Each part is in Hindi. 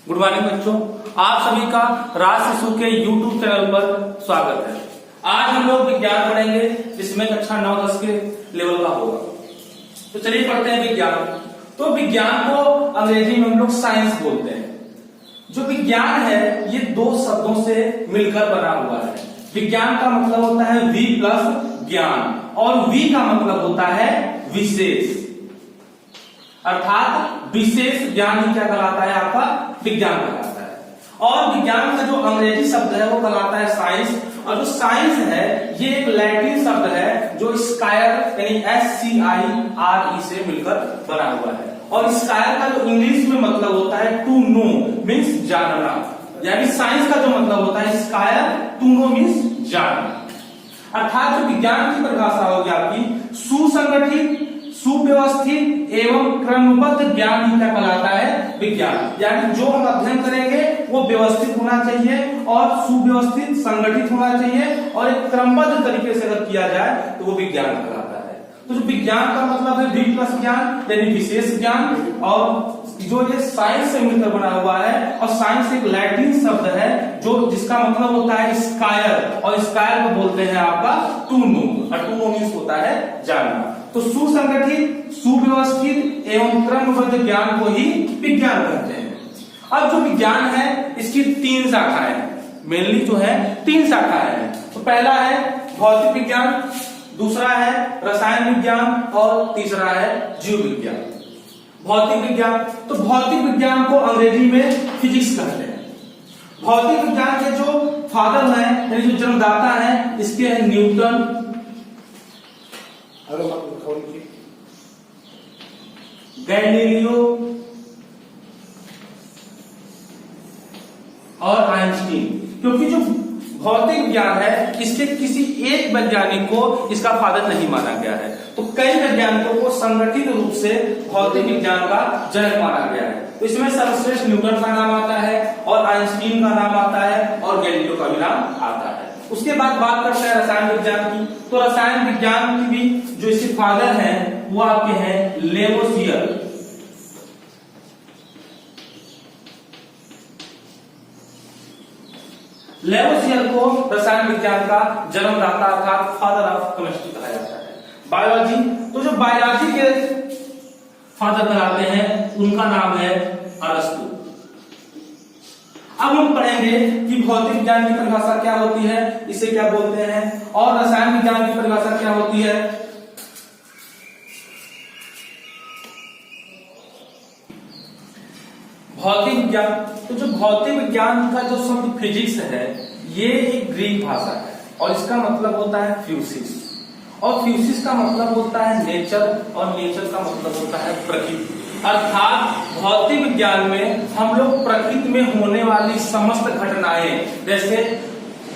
गुड मॉर्निंग बच्चों, आप सभी का राज शिशु के YouTube चैनल पर स्वागत है। आज हम लोग विज्ञान पढ़ेंगे जिसमें कक्षा 9-10 के लेवल का होगा। तो चलिए पढ़ते हैं विज्ञान। तो विज्ञान को अंग्रेजी में हम लोग साइंस बोलते हैं। जो विज्ञान है ये दो शब्दों से मिलकर बना हुआ है। विज्ञान का मतलब होता है वी प्लस ज्ञान, और वी का मतलब होता है विशेष, अर्थात विशेष ज्ञान ही क्या कहलाता है, आपका विज्ञान कहलाता है। और विज्ञान का जो अंग्रेजी शब्द है वो कहलाता है साइंस, और जो साइंस है ये एक लैटिन शब्द है जो स्कायर यानी SCIRE से मिलकर बना हुआ है। और स्कायर का जो इंग्लिश में मतलब होता है टू नो मीन्स जानना, यानी साइंस का जो मतलब होता है स्कायर टू नो मीन्स जानना। अर्थात जो विज्ञान की परिभाषा होगी आपकी सुसंगठित, सुव्यवस्थित एवं क्रमबद्ध ज्ञान ही क्या कहलाता है, विज्ञान। यानी जो हम अध्ययन करेंगे वो व्यवस्थित होना चाहिए और सुव्यवस्थित संगठित होना चाहिए, और एक क्रमबद्ध तरीके से अगर किया जाए तो वो विज्ञान कहलाता है। तो जो विज्ञान का मतलब है वी प्लस ज्ञान यानी विशेष ज्ञान, और जो ये साइंस से मिलकर बना हुआ है। और साइंस एक लैटिन शब्द है जो जिसका मतलब होता है स्कायर, और स्कायर को बोलते हैं आपका टू नो, और टू नो मीन्स होता है जानना। तो सुसंगठित, सुव्यवस्थित एवं क्रमबद्ध ज्ञान को ही विज्ञान कहते हैं। अब जो विज्ञान है इसकी 3 शाखाएं हैं, मेनली जो है 3 शाखाएं हैं। तो पहला है भौतिक विज्ञान, दूसरा है रसायन विज्ञान, और तीसरा है जीव विज्ञान। भौतिक विज्ञान, तो भौतिक विज्ञान को अंग्रेजी में फिजिक्स कहते हैं। भौतिक विज्ञान के जो फादर हैं यानी जो जन्मदाता हैं इसके हैं न्यूटन, गैलीलियो और आइंस्टीन। क्योंकि जो भौतिक विज्ञान है इसके किसी एक वैज्ञानिक को इसका फादर नहीं माना गया है, तो कई वैज्ञानिकों को संगठित रूप से भौतिक विज्ञान का जनक माना गया है। तो इसमें सर्वश्रेष्ठ न्यूटन का नाम आता है, और आइंस्टीन का नाम आता है, और गैलीलियो का भी नाम आता है। उसके बाद बात करते हैं रसायन विज्ञान की। तो रसायन विज्ञान की भी जो इसके फादर हैं वो आपके हैं लेवोसियर, लेवोसियर को रसायन विज्ञान का जन्मदाता अर्थात फादर ऑफ केमिस्ट्री कहा जाता है। बायोलॉजी, तो जो बायोलॉजी के फादर कहलाते हैं उनका नाम है अरस्तु। अब हम पढ़ेंगे कि भौतिक विज्ञान की परिभाषा क्या होती है, इसे क्या बोलते हैं, और रसायन विज्ञान की परिभाषा क्या होती है। भौतिक विज्ञान, तो जो भौतिक विज्ञान का जो शब्द फिजिक्स है ये एक ग्रीक भाषा है, और इसका मतलब होता है फ्यूसिस, और फ्यूसिस का मतलब होता है नेचर, और नेचर का मतलब होता है प्रकृति। अर्थात भौतिक विज्ञान में हम लोग प्रकृति में होने वाली समस्त घटनाएं, जैसे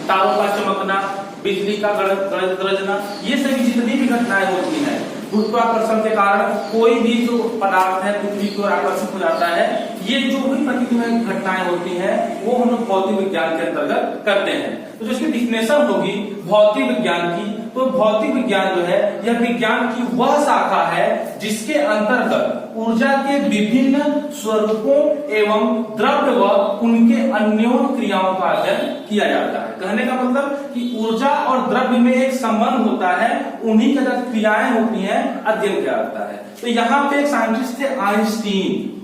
तारों का चमकना, बिजली का गरजना, ये सभी जितनी भी घटनाएं होती हैं, गुरुत्वाकर्षण के कारण कोई भी जो पदार्थ है पृथ्वी की ओर आकर्षित हो जाता है, ये जो भी प्रकृति में घटनाएं होती हैं वो हम लोग भौतिक विज्ञान के अंतर्गत करते हैं। तो जो इसकी डिफिनेशन होगी भौतिक विज्ञान की, तो भौतिक विज्ञान जो है यह विज्ञान की वह शाखा है जिसके अंतर्गत ऊर्जा के विभिन्न स्वरूपों एवं द्रव्य व उनके अन्योन्य क्रियाओं का अध्ययन किया जाता है। कहने का मतलब कि ऊर्जा और द्रव्य में एक संबंध होता है, उन्हीं की जो क्रियाएं होती हैं अध्ययन किया जाता है। तो यहाँ पे एक साइंटिस्ट थे आइंस्टीन,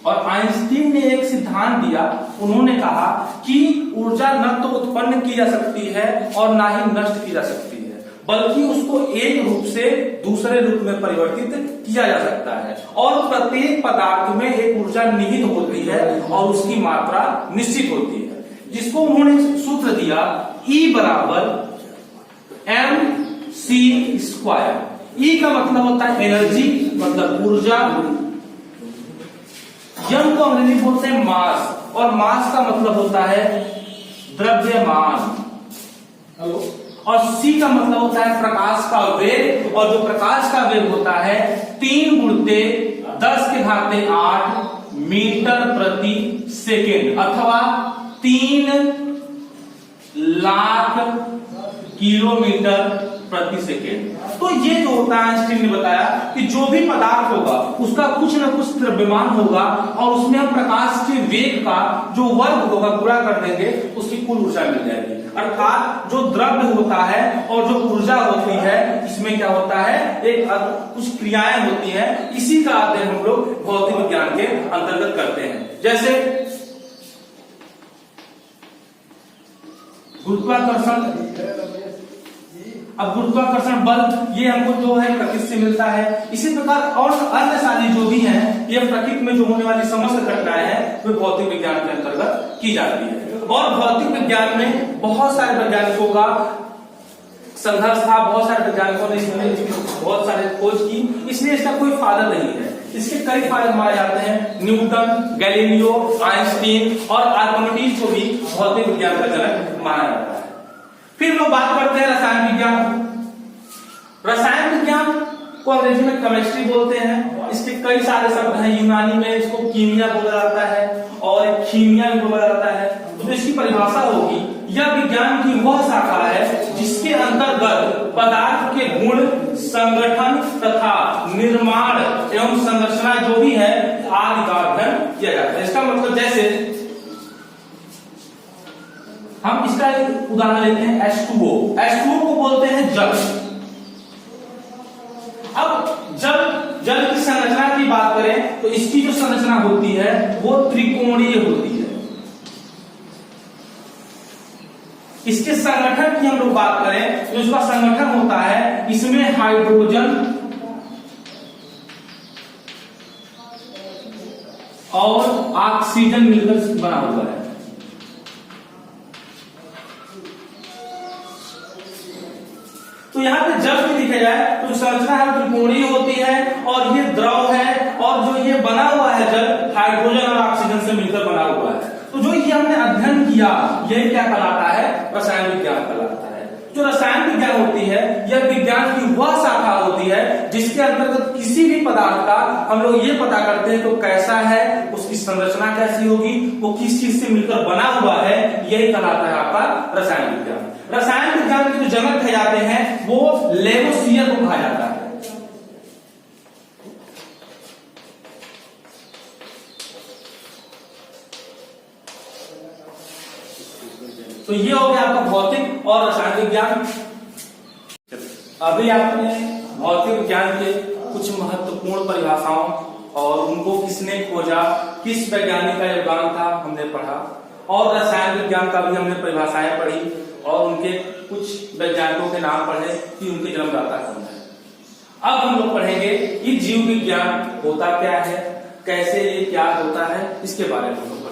और आइंस्टीन ने एक सिद्धांत दिया। उन्होंने कहा कि ऊर्जा न तो उत्पन्न की जा सकती है और ना ही नष्ट की जा सकती है, बल्कि उसको एक रूप से दूसरे रूप में परिवर्तित किया जा सकता है, और प्रत्येक पदार्थ में एक ऊर्जा निहित होती है और उसकी मात्रा निश्चित होती है, जिसको उन्होंने सूत्र दिया E बराबर mc²। E का मतलब होता है एनर्जी, मतलब ऊर्जा, यम को अंग्रेजी बोलते हैं मास, और मास का मतलब होता है द्रव्यमान, और C का मतलब होता है प्रकाश का वेग, और जो प्रकाश का वेग होता है 3 × 10⁸ मीटर प्रति सेकेंड, अथवा 3 लाख किलोमीटर प्रति सेकेंड। तो ये जो होता है आइंस्टीन ने बताया कि जो भी पदार्थ होगा उसका कुछ न कुछ द्रव्यमान होगा और उसमें हम प्रकाश के वेग का जो वर्ग होगा पूरा कर देंगे, उसकी कुल ऊर्जा मिल जाएगी। अर्थात जो द्रव्य होता है और जो ऊर्जा होती है, इसमें क्या होता है, एक कुछ क्रियाएं होती हैं। इसी का अध्ययन हम लोग भौतिक विज्ञान के अंतर्गत करते हैं। जैसे गुरुत्वाकर्षण, अब गुरुत्वाकर्षण बल ये हमको जो है प्रकृति से मिलता है। इसी प्रकार और अन्य सारी जो भी हैं, ये प्रकृति में जो होने वाली समस्त घटनाएं हैं वे भौतिक विज्ञान के अंतर्गत की जाती है। और भौतिक विज्ञान में बहुत सारे वैज्ञानिकों का संघर्ष था, बहुत सारे वैज्ञानिकों ने इसमें बहुत सारे खोज की, इसलिए इसका कोई फायदा नहीं है। इसके कई फायदे माने जाते हैं। न्यूटन, गैलीलियो, आइंस्टीन और आर्किमिडीज को भी भौतिक विज्ञान का जनक माना जाता है। फिर लोग बात करते हैं रसायन विज्ञान। रसायन विज्ञान को अंग्रेजी में केमिस्ट्री बोलते हैं। इसके कई सारे शब्द हैं। यूनानी में इसको कीमिया बोला जाता है और कीमिया भी बोला जाता है। तो इसकी परिभाषा होगी, यह विज्ञान की वह शाखा है जिसके अंतर्गत पदार्थ के गुण, संगठन तथा निर्माण एवं संरचना जो भी है आदि का अध्ययन किया जाता है। इसका मतलब जैसे हम इसका एक उदाहरण लेते हैं H2O। H2O को बोलते हैं जल। अब जल की संरचना की बात करें तो इसकी जो संरचना होती है वो त्रिकोणीय होती है। इसके संगठन की हम लोग बात करें तो इसका संगठन होता है, इसमें हाइड्रोजन और ऑक्सीजन मिलकर बना हुआ है। तो यहाँ पे जल भी देखा जाए तो जो संरचना है त्रिकोणीय होती है और ये द्रव है, और जो ये बना हुआ है जल हाइड्रोजन और ऑक्सीजन से मिलकर बना हुआ है। तो जो ये हमने अध्ययन किया यही क्या कहलाता है, रसायन विज्ञान कहलाता है। जो रसायन विज्ञान होती है यह विज्ञान की वह शाखा होती है जिसके अंतर्गत किसी भी पदार्थ का हम लोग ये पता करते हैं तो कैसा है, उसकी संरचना कैसी होगी, वो किस चीज से मिलकर बना हुआ है, यही कहलाता है आपका रसायन विज्ञान। रसायन विज्ञान के जो जनक कहे जाते हैं वो लेवोसियर को कहा जाता है। तो ये हो गया आपका भौतिक और रसायन विज्ञान। अभी आपने भौतिक विज्ञान के कुछ महत्वपूर्ण परिभाषाओं और उनको किसने खोजा, किस वैज्ञानिक का योगदान था हमने पढ़ा, और रसायन विज्ञान का भी हमने परिभाषाएं पढ़ी और उनके कुछ वैज्ञानिकों के नाम पढ़े कि उनके जन्मदाता कौन है। अब हम लोग पढ़ेंगे कि जीव विज्ञान होता क्या है, कैसे ये क्या होता है, इसके बारे में हम लोग पढ़ेंगे।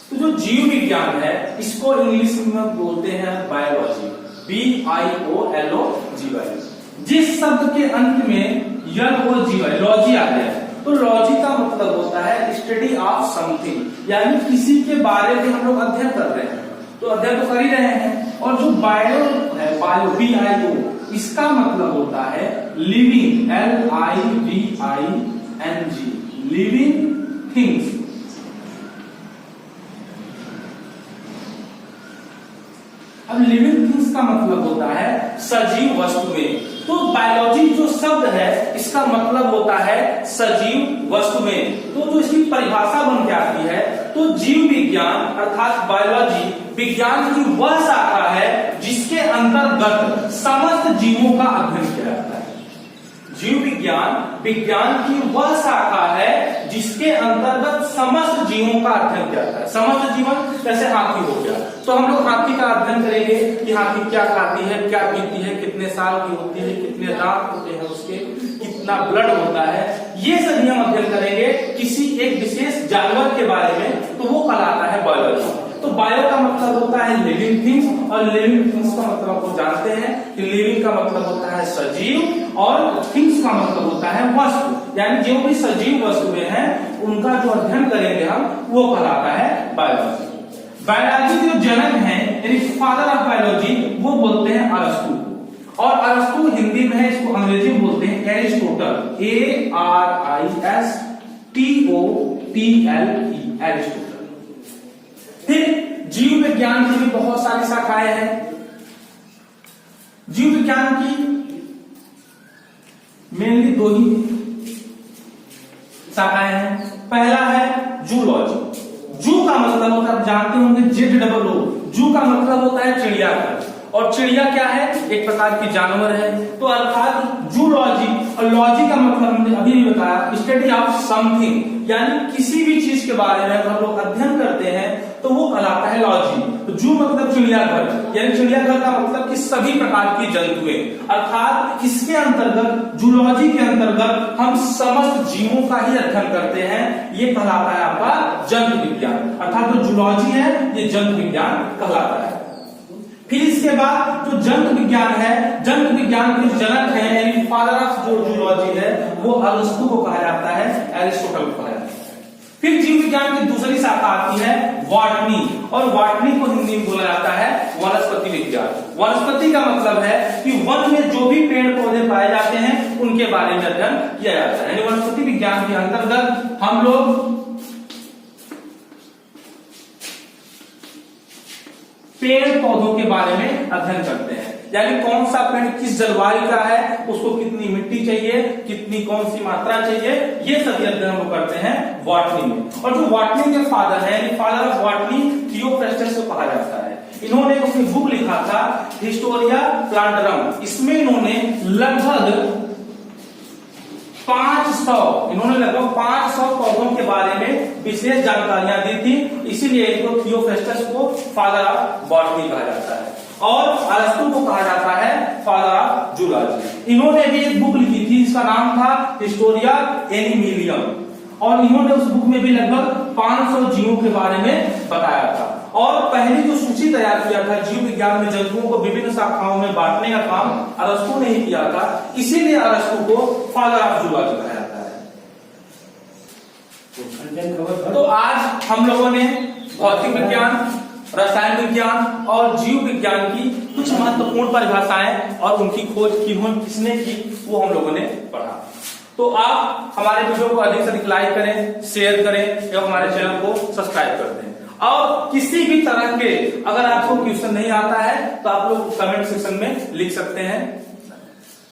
तो जो जीव विज्ञान है इसको इंग्लिश में बोलते हैं बायोलॉजी, BIOLOGY। जिस शब्द के अंत में लॉजी आ गया तो लॉजी का मतलब होता है स्टडी ऑफ समथिंग, यानी किसी के बारे में हम लोग अध्ययन कर रहे हैं, तो अध्ययन तो कर ही रहे हैं। और जो बायो है, BIO, इसका मतलब होता है लिविंग, LIVING, लिविंग थिंग्स। अब लिविंग थिंग्स का मतलब होता है सजीव वस्तुएं। तो बायोलॉजी जो शब्द है इसका मतलब होता है सजीव वस्तुएं। तो जो इसकी परिभाषा बन के आती है तो जीव विज्ञान अर्थात बायोलॉजी विज्ञान की वह शाखा है जिसके अंतर्गत समस्त जीवों का अध्ययन किया जाता है। जीव विज्ञान विज्ञान की वह शाखा है जिसके अंतर्गत समस्त जीवों का अध्ययन किया जाता है। समस्त जीवन जैसे हाथी हो गया, तो हम लोग हाथी का अध्ययन करेंगे कि हाथी क्या खाती है, क्या पीती है, कितने साल की होती है, कितने दांत होते हैं उसके, कितना ब्लड होता है, ये सभी हम अध्ययन करेंगे किसी एक विशेष जानवर के बारे में, तो वो कहलाता है बायोलॉजी। तो बायो का मतलब होता है लिविंग थिंग्स, और लिविंग थिंग्स का मतलब आप जानते हैं कि लिविंग का मतलब होता है सजीव और थिंग्स का मतलब होता है वस्तु, यानी जो भी सजीव वस्तुएं हैं उनका जो अध्ययन करेंगे हम वो कहलाता है बायोलॉजी। बायोलॉजी के जो जनक हैं यानी फादर ऑफ बायोलॉजी वो बोलते हैं अरस्तु, और अरस्तु हिंदी में है, इसको अंग्रेजी में बोलते हैं एरिस्टोटल, ARISTOTLE, एरिस्टोटल। फिर जीव विज्ञान की भी बहुत सारी शाखाएं हैं। जीव विज्ञान की मेनली दो ही शाखाएं हैं। पहला है जूलॉजी। जू का मतलब होता है, आप जानते होंगे ZOO। जू का मतलब होता है चिड़ियाघर, और चिड़िया क्या है, एक प्रकार की जानवर है। तो अर्थात जूलॉजी, और लॉजी का मतलब हमने अभी भी बताया, स्टडी ऑफ समथिंग, यानी किसी भी चीज के बारे में हम लोग अध्ययन करते हैं तो वो कहलाता है लॉजी। तो जू मतलब चिड़ियाघर, यानी चिड़ियाघर का मतलब कि सभी प्रकार की जंतुएं, अर्थात इसके अंतर्गत, जूलॉजी के अंतर्गत हम समस्त जीवों का ही अध्ययन करते हैं। ये कहलाता है आपका जंतु विज्ञान, अर्थात जो जूलॉजी है ये जंतु विज्ञान कहलाता है। फिर इसके बाद जो जंतु विज्ञान है, जंतु विज्ञान के जनक है, यानी फादर ऑफ जो जूलॉजी है, वो अरस्तु को कहा जाता है, एरिस्टोटल को कहा जाता है। फिर जीव विज्ञान की दूसरी शाखा आती है बॉटनी, और बॉटनी को हिंदी में बोला जाता है वनस्पति विज्ञान। वनस्पति का मतलब है कि वन में जो भी पेड़ पौधे पाए जाते हैं उनके बारे में अध्ययन किया जाता है। यानी वनस्पति विज्ञान के अंतर्गत हम लोग पेड़ पौधों के बारे में अध्ययन करते हैं, यानी कौन सा पेड़ किस जलवायु का है, उसको कितनी मिट्टी चाहिए, कितनी कौन सी मात्रा चाहिए, ये सभी अध्ययन हम करते हैं बॉटनी में। और जो बॉटनी के फादर है, यानी फादर ऑफ बॉटनी, थियोफ्रास्टस को कहा जाता है। इन्होंने अपनी बुक लिखा था हिस्टोरिया प्लांटरम। इसमें इन्होंने लगभग 500 पौधों के बारे में विशेष जानकारियां दी थी, इसीलिए इनको थियोफ्रास्टस को फादर ऑफ बॉटनी कहा जाता है, और अरस्तु को कहा जाता है फादर ऑफ जूलॉजी। इन्होंने भी एक बुक लिखी थी, इसका नाम था हिस्टोरिया एनिमिलियम, और इन्होंने उस बुक में भी लगभग 500 जीवों के बारे में बताया था। और पहली जो सूची तैयार किया था जीव विज्ञान में जंतुओं को विभिन्न शाखाओं में बांटने का काम अरस्तु ने ही किया था, इसीलिए अरस्तु को फादर ऑफ जूलॉजी कहा जाता है। तो आज हम लोगों ने भौतिक विज्ञान, रसायन विज्ञान और जीव विज्ञान की कुछ महत्वपूर्ण परिभाषाएं और उनकी खोज किसने की वो हम लोगों ने पढ़ा। तो आप हमारे वीडियो को अधिक से अधिक लाइक करें, शेयर करें एवं हमारे चैनल को सब्सक्राइब कर दें। और किसी भी तरह के अगर आपको क्वेश्चन नहीं आता है तो आप लोग कमेंट सेक्शन में लिख सकते हैं।